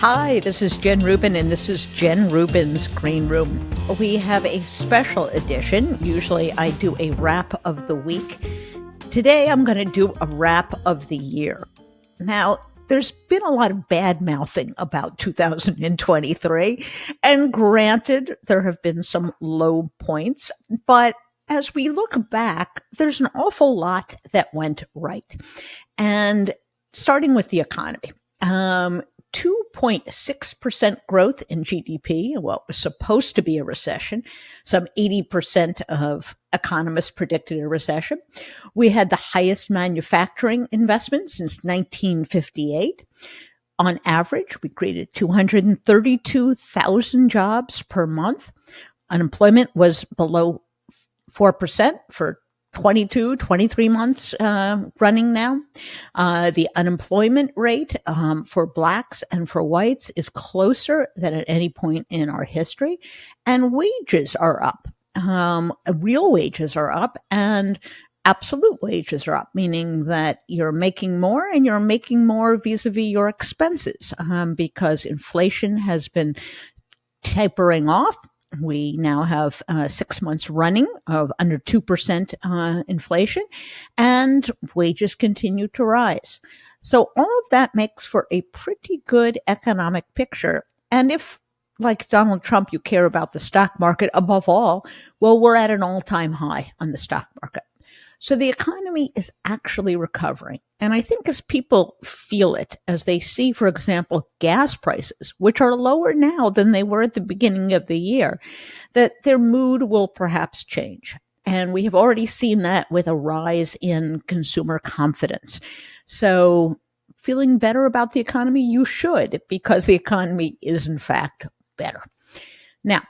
Hi, this is Jen Rubin, and this is Jen Rubin's Green Room. We have a special edition. Usually I do a wrap of the week. Today I'm going to do a wrap of the year. Now, there's been a lot of bad mouthing about 2023, and granted, there have been some low points, but as we look back, there's an awful lot that went right. And starting with the economy. 2.6% growth in GDP, what was supposed to be a recession. Some 80% of economists predicted a recession. We had the highest manufacturing investment since 1958. On average, we created 232,000 jobs per month. Unemployment was below 4% for 23 months running now. The unemployment rate for blacks and for whites is closer than at any point in our history. And wages are up. Real wages are up and absolute wages are up, meaning that you're making more and you're making more vis-a-vis your expenses because inflation has been tapering off. We now have 6 months running of under 2% inflation, and wages continue to rise. So all of that makes for a pretty good economic picture. And if, like Donald Trump, you care about the stock market above all, well, we're at an all-time high on the stock market. So the economy is actually recovering. And I think as people feel it, as they see, for example, gas prices, which are lower now than they were at the beginning of the year, that their mood will perhaps change. And we have already seen that with a rise in consumer confidence. So feeling better about the economy, you should, because the economy is in fact better. Now,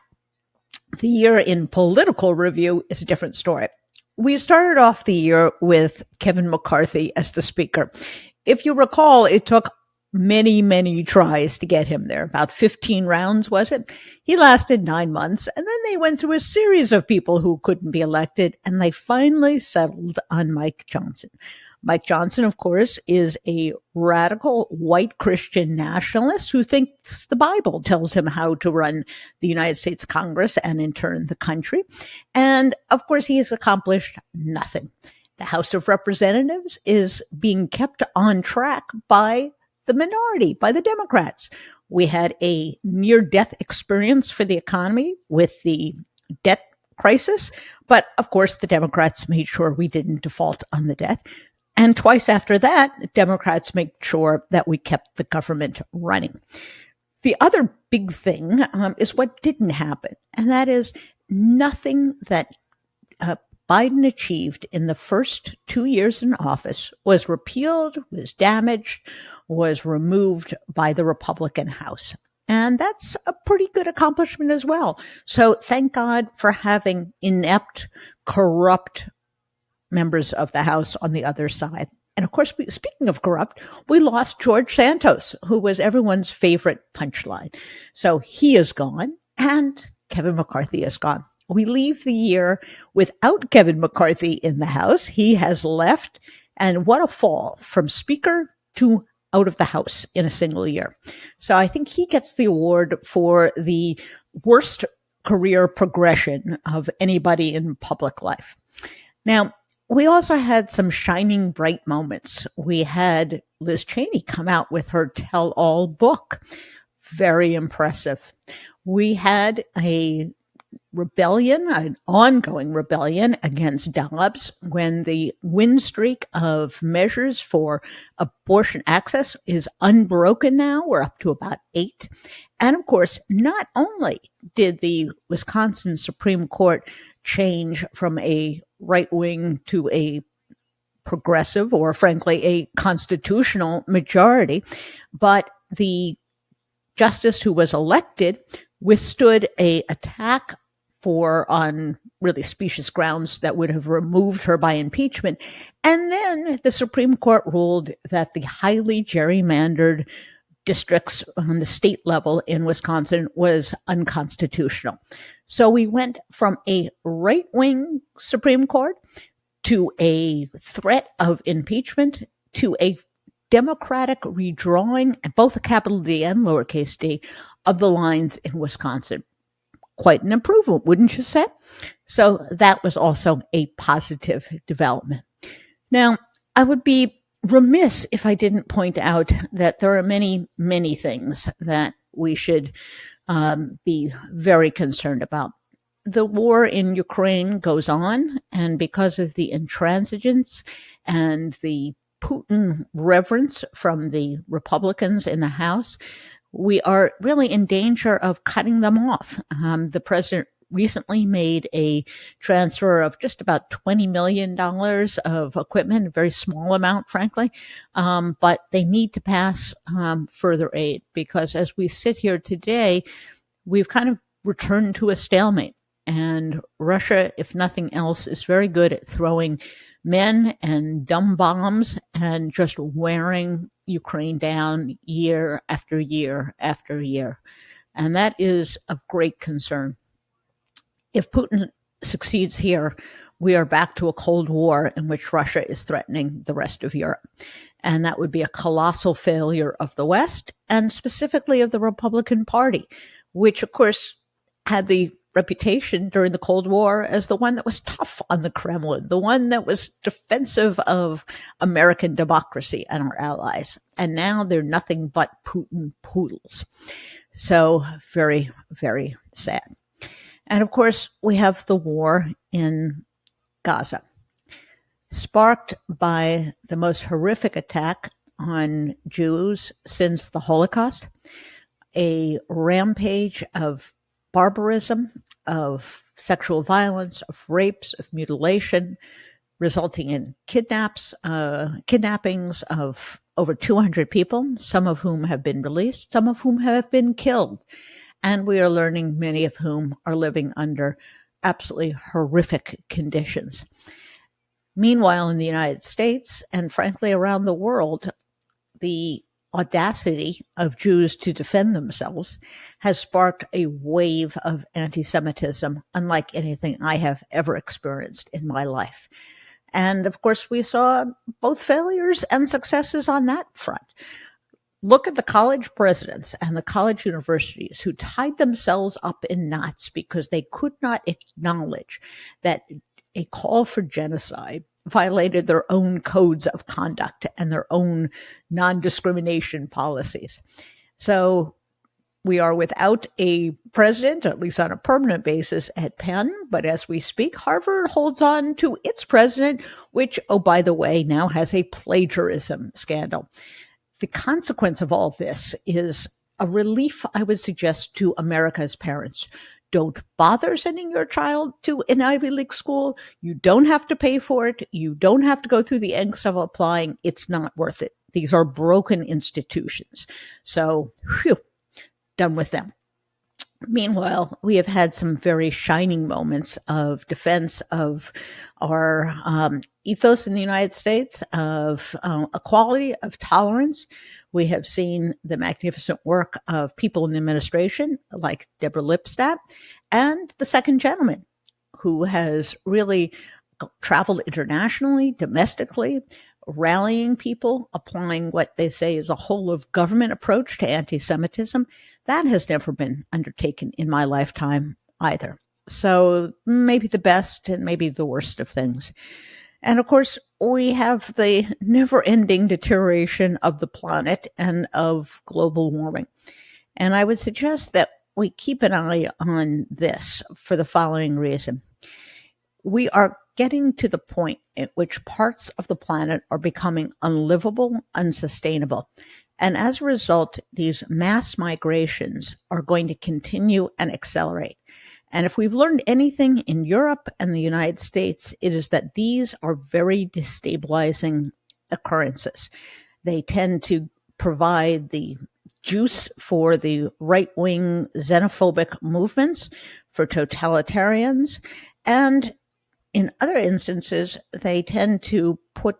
the year in political review is a different story. We started off the year with Kevin McCarthy as the speaker. If you recall, it took many, many tries to get him there. About 15 rounds, was it? He lasted 9 months, and then they went through a series of people who couldn't be elected, and they finally settled on Mike Johnson. Mike Johnson, of course, is a radical white Christian nationalist who thinks the Bible tells him how to run the United States Congress and in turn the country. And of course, he has accomplished nothing. The House of Representatives is being kept on track by the minority, by the Democrats. We had a near-death experience for the economy with the debt crisis, but of course, the Democrats made sure we didn't default on the debt. And twice after that, Democrats make sure that we kept the government running. The other big thing is what didn't happen, and that is nothing that Biden achieved in the first 2 years in office was repealed, was damaged, was removed by the Republican House. And that's a pretty good accomplishment as well. So thank God for having inept, corrupt members of the House on the other side. And of course, speaking of corrupt, we lost George Santos, who was everyone's favorite punchline. So he is gone, and Kevin McCarthy is gone. We leave the year without Kevin McCarthy in the House. He has left, and what a fall from Speaker to out of the House in a single year. So I think he gets the award for the worst career progression of anybody in public life. Now, we also had some shining bright moments. We had Liz Cheney come out with her tell-all book. Very impressive. We had a rebellion, an ongoing rebellion against Dobbs when the win streak of measures for abortion access is unbroken now. We're up to about 8. And of course, not only did the Wisconsin Supreme Court change from a right wing to a progressive, or frankly, a constitutional majority, but the justice who was elected withstood a attack on really specious grounds that would have removed her by impeachment. And then the Supreme Court ruled that the highly gerrymandered districts on the state level in Wisconsin was unconstitutional. So we went from a right-wing Supreme Court to a threat of impeachment to a democratic redrawing, both a capital D and lowercase d, of the lines in Wisconsin. Quite an improvement, wouldn't you say? So that was also a positive development. Now, I would be remiss if I didn't point out that there are many, many things that we should be very concerned about. The war in Ukraine goes on, and because of the intransigence and the Putin reverence from the Republicans in the House, we are really in danger of cutting them off. The president recently made a transfer of just about $20 million of equipment, a very small amount, frankly, but they need to pass further aid because as we sit here today, we've kind of returned to a stalemate. And Russia, if nothing else, is very good at throwing men and dumb bombs and just wearing Ukraine down year after year after year. And that is of great concern. If Putin succeeds here, we are back to a Cold War in which Russia is threatening the rest of Europe. And that would be a colossal failure of the West and specifically of the Republican Party, which, of course, had the reputation during the Cold War as the one that was tough on the Kremlin, the one that was defensive of American democracy and our allies. And now they're nothing but Putin poodles. So very, very sad. And of course, we have the war in Gaza, sparked by the most horrific attack on Jews since the Holocaust, a rampage of barbarism, of sexual violence, of rapes, of mutilation, resulting in kidnappings of over 200 people, some of whom have been released, some of whom have been killed. And we are learning many of whom are living under absolutely horrific conditions. Meanwhile, in the United States, and frankly around the world, the audacity of Jews to defend themselves has sparked a wave of anti-Semitism unlike anything I have ever experienced in my life. And of course, we saw both failures and successes on that front. Look at the college presidents and the college universities who tied themselves up in knots because they could not acknowledge that a call for genocide violated their own codes of conduct and their own non-discrimination policies. So we are without a president, at least on a permanent basis, at Penn. But as we speak, Harvard holds on to its president, which, oh, by the way, now has a plagiarism scandal. The consequence of all this is a relief, I would suggest, to America's parents. Don't bother sending your child to an Ivy League school. You don't have to pay for it. You don't have to go through the angst of applying. It's not worth it. These are broken institutions. So, done with them. Meanwhile, we have had some very shining moments of defense of our ethos in the United States, of equality, of tolerance. We have seen the magnificent work of people in the administration like Deborah Lipstadt and the second gentleman, who has really traveled internationally, domestically, rallying people, applying what they say is a whole of government approach to anti-Semitism. That has never been undertaken in my lifetime either. So maybe the best and maybe the worst of things. And of course, we have the never-ending deterioration of the planet and of global warming. And I would suggest that we keep an eye on this for the following reason. We are getting to the point at which parts of the planet are becoming unlivable, unsustainable. And as a result, these mass migrations are going to continue and accelerate. And if we've learned anything in Europe and the United States, it is that these are very destabilizing occurrences. They tend to provide the juice for the right-wing xenophobic movements, for totalitarians, and in other instances, they tend to put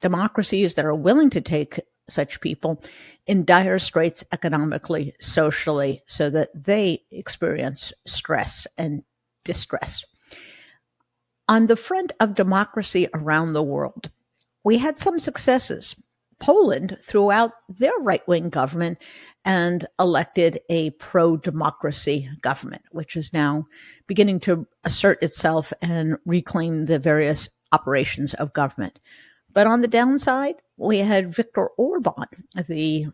democracies that are willing to take such people in dire straits economically, socially, so that they experience stress and distress. On the front of democracy around the world, we had some successes. Poland threw out their right-wing government and elected a pro-democracy government, which is now beginning to assert itself and reclaim the various operations of government. But on the downside, we had Viktor Orban, the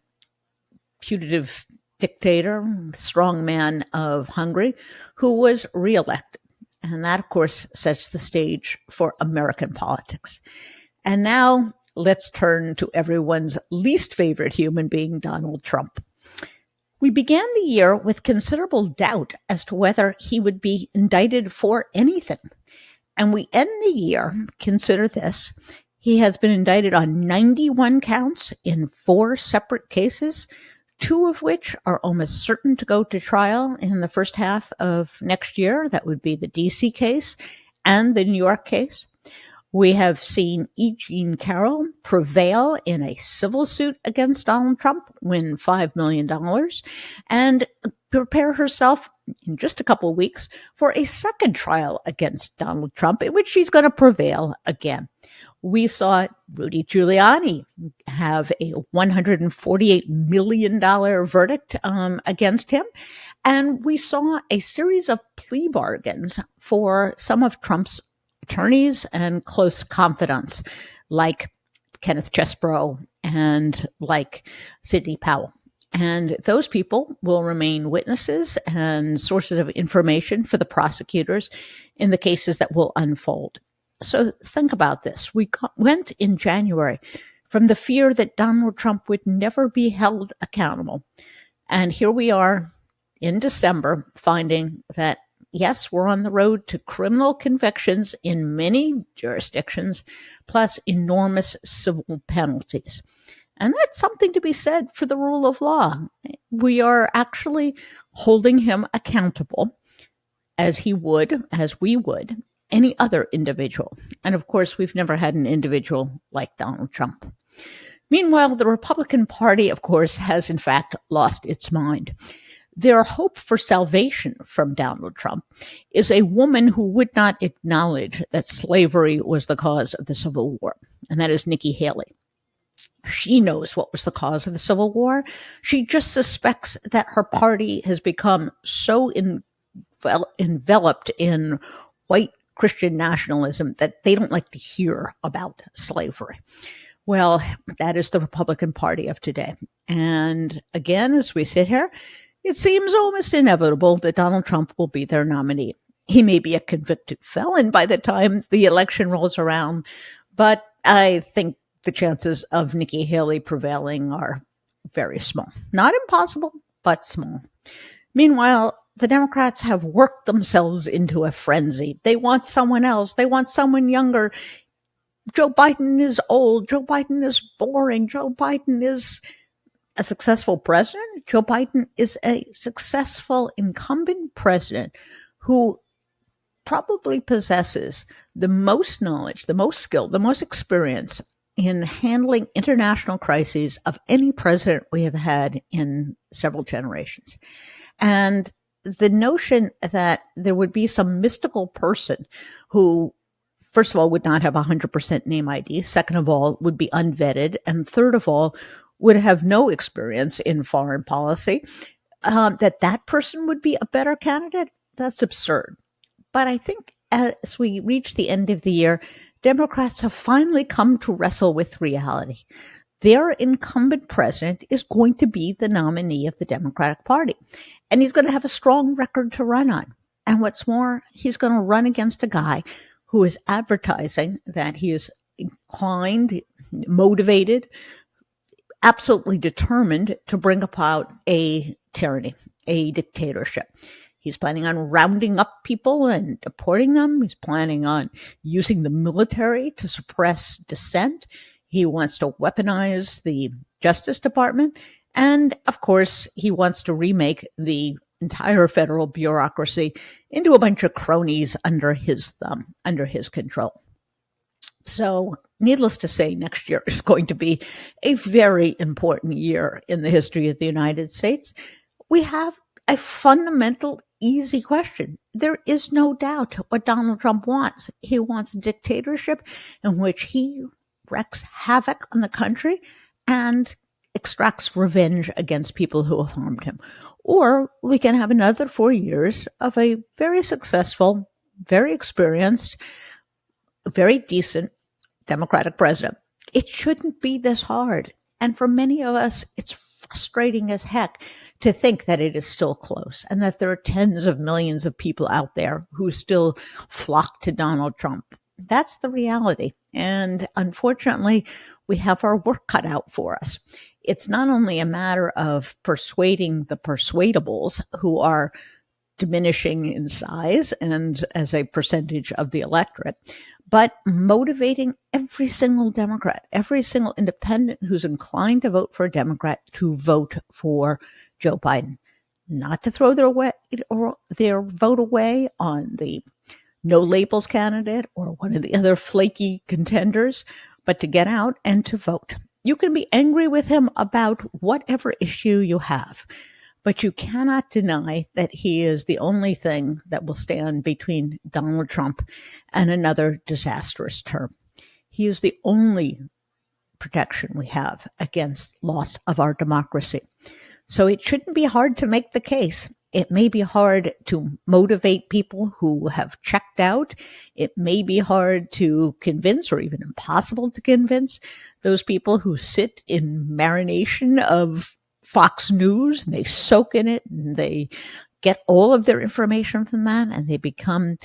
putative dictator, strongman of Hungary, who was reelected. And that, of course, sets the stage for American politics. And now let's turn to everyone's least favorite human being, Donald Trump. We began the year with considerable doubt as to whether he would be indicted for anything. And we end the year, consider this, he has been indicted on 91 counts in 4 separate cases, 2 of which are almost certain to go to trial in the first half of next year. That would be the DC case and the New York case. We have seen E. Jean Carroll prevail in a civil suit against Donald Trump, win $5 million, and prepare herself in just a couple of weeks for a second trial against Donald Trump, in which she's going to prevail again. We saw Rudy Giuliani have a $148 million verdict against him. And we saw a series of plea bargains for some of Trump's attorneys and close confidants, like Kenneth Chesebro and like Sidney Powell. And those people will remain witnesses and sources of information for the prosecutors in the cases that will unfold. So think about this. We went in January from the fear that Donald Trump would never be held accountable. And here we are in December finding that, yes, we're on the road to criminal convictions in many jurisdictions, plus enormous civil penalties. And that's something to be said for the rule of law. We are actually holding him accountable as we would, any other individual. And of course, we've never had an individual like Donald Trump. Meanwhile, the Republican Party, of course, has in fact lost its mind. Their hope for salvation from Donald Trump is a woman who would not acknowledge that slavery was the cause of the Civil War, and that is Nikki Haley. She knows what was the cause of the Civil War. She just suspects that her party has become so enveloped in white Christian nationalism that they don't like to hear about slavery. Well, that is the Republican Party of today. And again, as we sit here, it seems almost inevitable that Donald Trump will be their nominee. He may be a convicted felon by the time the election rolls around, but I think the chances of Nikki Haley prevailing are very small. Not impossible, but small. Meanwhile, the Democrats have worked themselves into a frenzy. They want someone else. They want someone younger. Joe Biden is old. Joe Biden is boring. Joe Biden is a successful president. Joe Biden is a successful incumbent president who probably possesses the most knowledge, the most skill, the most experience in handling international crises of any president we have had in several generations. And the notion that there would be some mystical person who, first of all, would not have 100% name ID, second of all, would be unvetted, and third of all, would have no experience in foreign policy, that person would be a better candidate, that's absurd. But I think as we reach the end of the year, Democrats have finally come to wrestle with reality. Their incumbent president is going to be the nominee of the Democratic Party, and he's going to have a strong record to run on. And what's more, he's going to run against a guy who is advertising that he is inclined, motivated, absolutely determined to bring about a tyranny, a dictatorship. He's planning on rounding up people and deporting them. He's planning on using the military to suppress dissent. He wants to weaponize the Justice Department. And of course, he wants to remake the entire federal bureaucracy into a bunch of cronies under his thumb, under his control. So needless to say, next year is going to be a very important year in the history of the United States. We have a fundamental, easy question. There is no doubt what Donald Trump wants. He wants a dictatorship in which he wreaks havoc on the country and extracts revenge against people who have harmed him. Or we can have another 4 years of a very successful, very experienced, very decent Democratic president. It shouldn't be this hard. And for many of us, it's frustrating as heck to think that it is still close and that there are tens of millions of people out there who still flock to Donald Trump. That's the reality. And unfortunately, we have our work cut out for us. It's not only a matter of persuading the persuadables who are diminishing in size and as a percentage of the electorate, but motivating every single Democrat, every single independent who's inclined to vote for a Democrat to vote for Joe Biden, not to throw their vote away on the no labels candidate or one of the other flaky contenders, but to get out and to vote. You can be angry with him about whatever issue you have, but you cannot deny that he is the only thing that will stand between Donald Trump and another disastrous term. He is the only protection we have against loss of our democracy. So it shouldn't be hard to make the case. It may be hard to motivate people who have checked out. It may be hard to convince, or even impossible to convince, those people who sit in marination of Fox News, and they soak in it, and they get all of their information from that, and they become,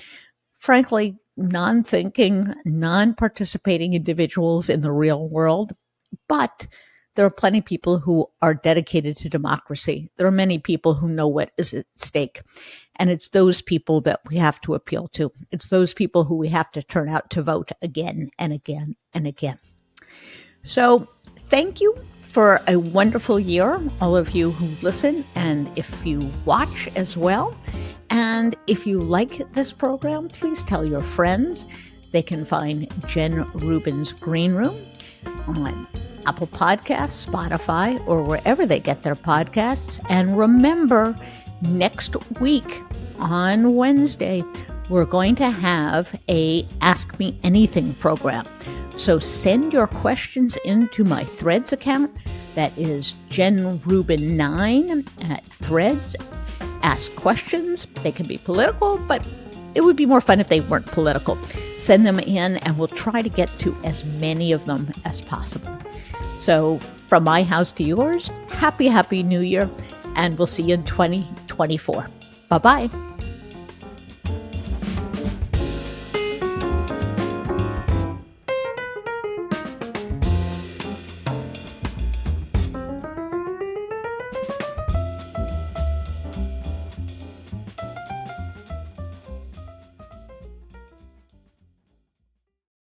frankly, non-thinking, non-participating individuals in the real world. But there are plenty of people who are dedicated to democracy. There are many people who know what is at stake. And it's those people that we have to appeal to. It's those people who we have to turn out to vote again and again and again. So thank you for a wonderful year, all of you who listen, and if you watch as well. And if you like this program, please tell your friends. They can find Jen Rubin's Green Room on Apple Podcasts, Spotify, or wherever they get their podcasts. And remember, next week on Wednesday, we're going to have a Ask Me Anything program. So send your questions into my Threads account. That is Jen Rubin 9 at Threads. Ask questions. They can be political, but it would be more fun if they weren't political. Send them in, and we'll try to get to as many of them as possible. So from my house to yours, happy New Year, and we'll see you in 2024. Bye-bye.